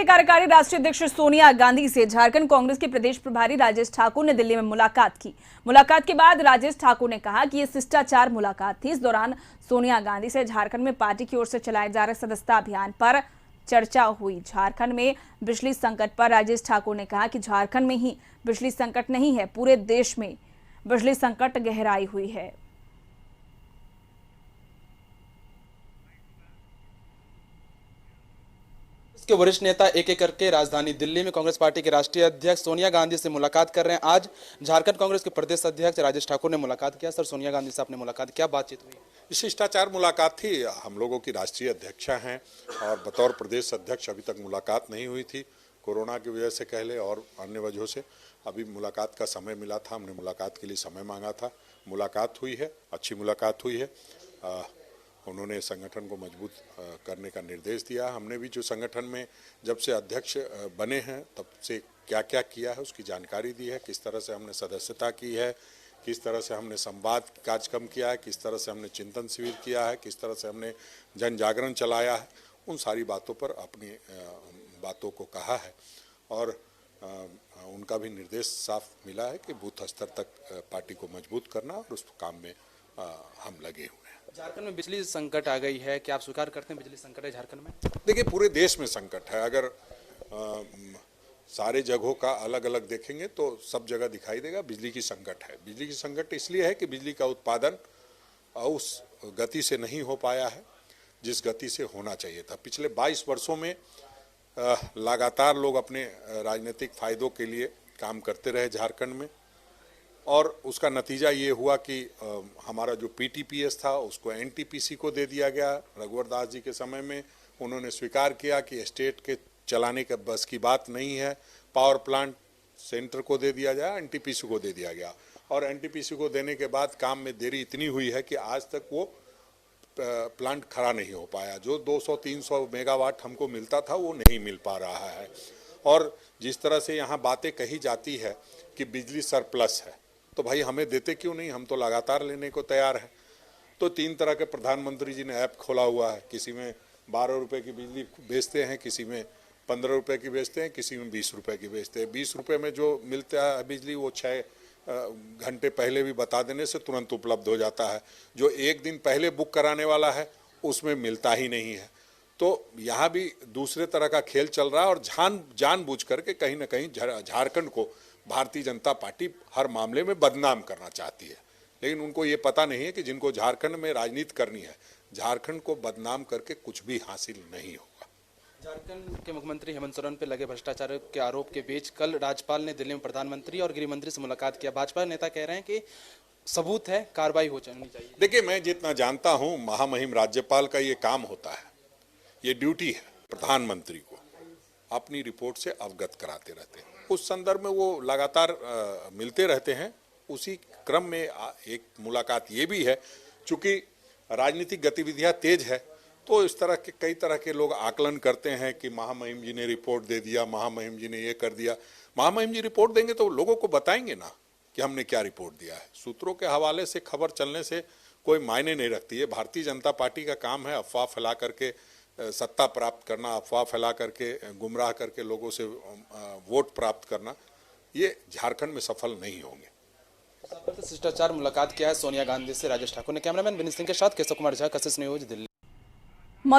के कार्यकारी राष्ट्रीय अध्यक्ष सोनिया गांधी से झारखंड कांग्रेस के प्रदेश प्रभारी राजेश ठाकुर ने दिल्ली में मुलाकात की। मुलाकात के बाद राजेश ठाकुर ने कहा कि ये शिष्टाचार मुलाकात थी। इस दौरान सोनिया गांधी से झारखंड में पार्टी की ओर से चलाए जा रहे सदस्यता अभियान पर चर्चा हुई। झारखंड में बिजली संकट पर राजेश ठाकुर ने कहा कि झारखंड में ही बिजली संकट नहीं है, पूरे देश में बिजली संकट गहराई हुई है। के वरिष्ठ नेता एक एक करके राजधानी दिल्ली में कांग्रेस पार्टी के राष्ट्रीय अध्यक्ष सोनिया गांधी से मुलाकात कर रहे हैं। आज झारखंड कांग्रेस के प्रदेश अध्यक्ष राजेश ठाकुर ने मुलाकात किया। सर, सोनिया गांधी से आपने मुलाकात, क्या बातचीत हुई? शिष्टाचार मुलाकात थी। हम लोगों की राष्ट्रीय अध्यक्षा हैं और बतौर प्रदेश अध्यक्ष अभी तक मुलाकात नहीं हुई थी, कोरोना की वजह से कहले और अन्य वजहों से। अभी मुलाकात का समय मिला था, हमने मुलाकात के लिए समय मांगा था। मुलाकात हुई है, अच्छी मुलाकात हुई है। उन्होंने संगठन को मजबूत करने का निर्देश दिया। हमने भी जो संगठन में जब से अध्यक्ष बने हैं तब से क्या क्या किया है उसकी जानकारी दी है। किस तरह से हमने सदस्यता की है, किस तरह से हमने संवाद कार्यक्रम किया है, किस तरह से हमने चिंतन शिविर किया है, किस तरह से हमने जन जागरण चलाया है, उन सारी बातों पर अपनी बातों को कहा है। और उनका भी निर्देश साफ मिला है कि बूथ स्तर तक पार्टी को मजबूत करना और उस काम में हम लगे हुए हैं। झारखंड में बिजली संकट आ गई है, क्या आप स्वीकार करते हैं बिजली संकट है झारखंड में? देखिए, पूरे देश में संकट है। अगर सारे जगहों का अलग अलग देखेंगे तो सब जगह दिखाई देगा बिजली की संकट है। बिजली की संकट इसलिए है कि बिजली का उत्पादन उस गति से नहीं हो पाया है जिस गति से होना चाहिए था। पिछले 22 वर्षों में लगातार लोग अपने राजनीतिक फायदों के लिए काम करते रहे झारखंड में, और उसका नतीजा ये हुआ कि हमारा जो पीटीपीएस था उसको एनटीपीसी को दे दिया गया। रघुवर दास जी के समय में उन्होंने स्वीकार किया कि स्टेट के चलाने के बस की बात नहीं है, पावर प्लांट सेंटर को दे दिया जाए, एनटीपीसी को दे दिया गया। और एनटीपीसी को देने के बाद काम में देरी इतनी हुई है कि आज तक वो प्लांट खड़ा नहीं हो पाया। जो 200-300 मेगावाट हमको मिलता था वो नहीं मिल पा रहा है। और जिस तरह से यहाँ बातें कही जाती है कि बिजली सरप्लस है, तो भाई हमें देते क्यों नहीं? हम तो लगातार लेने को तैयार हैं। तो 3 तरह के प्रधानमंत्री जी ने ऐप खोला हुआ है। किसी में 12 रुपये की बिजली बेचते हैं, किसी में 15 रुपये की बेचते हैं, किसी में 20 रुपये की बेचते हैं। 20 रुपये में जो मिलता है बिजली वो 6 घंटे पहले भी बता देने से तुरंत उपलब्ध हो जाता है। जो एक दिन पहले बुक कराने वाला है उसमें मिलता ही नहीं है। तो यहाँ भी दूसरे तरह का खेल चल रहा है और जानबूझ करके कहीं ना कहीं झारखंड को भारतीय जनता पार्टी हर मामले में बदनाम करना चाहती है। लेकिन उनको ये पता नहीं है कि जिनको झारखंड में राजनीति करनी है, झारखंड को बदनाम करके कुछ भी हासिल नहीं होगा। झारखंड के मुख्यमंत्री हेमंत सोरेन पर लगे भ्रष्टाचार के आरोप के बीच कल राज्यपाल ने दिल्ली में प्रधानमंत्री और गृह मंत्री से मुलाकात किया। भाजपा नेता कह रहे हैं कि सबूत है, कार्रवाई हो जानी चाहिए। देखिए, मैं जितना जानता हूँ महामहिम राज्यपाल का ये काम होता है, ये ड्यूटी है, प्रधानमंत्री को अपनी रिपोर्ट से अवगत कराते रहते हैं। उस संदर्भ में वो लगातार मिलते रहते हैं। उसी क्रम में एक मुलाकात ये भी है, चूंकि राजनीतिक गतिविधियां तेज है तो इस तरह के कई तरह के लोग आकलन करते हैं कि महामहिम जी ने रिपोर्ट दे दिया, महामहिम जी ने ये कर दिया। महामहिम जी रिपोर्ट देंगे तो लोगों को बताएंगे ना कि हमने क्या रिपोर्ट दिया है। सूत्रों के हवाले से खबर चलने से कोई मायने नहीं रखती है। भारतीय जनता पार्टी का काम है अफवाह फैला करके सत्ता प्राप्त करना, अफवाह फैला करके गुमराह करके लोगों से वोट प्राप्त करना। ये झारखंड में सफल नहीं होंगे। शिष्टाचार मुलाकात किया है सोनिया गांधी से राजेश ठाकुर ने। कैमरामैन विनीत सिंह के साथ केशव कुमार झा, कशिश न्यूज, दिल्ली।